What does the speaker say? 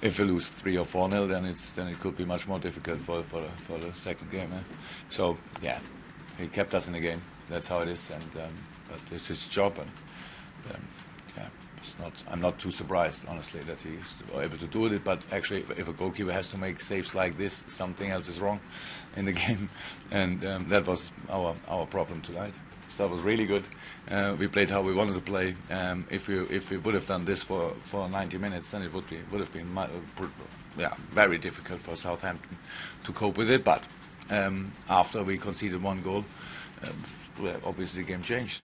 if we lose 3 or 4-0, then it could be much more difficult for the second game. So yeah, he kept us in the game. That's how it is, and but it's his job, and yeah, I'm not too surprised, honestly, that he's able to do it. But actually, if a goalkeeper has to make saves like this, something else is wrong in the game, and that was our problem tonight. So that was really good. We played how we wanted to play. If we would have done this for 90 minutes, then it would have been very difficult for Southampton to cope with it. But after we conceded 1 goal, obviously the game changed.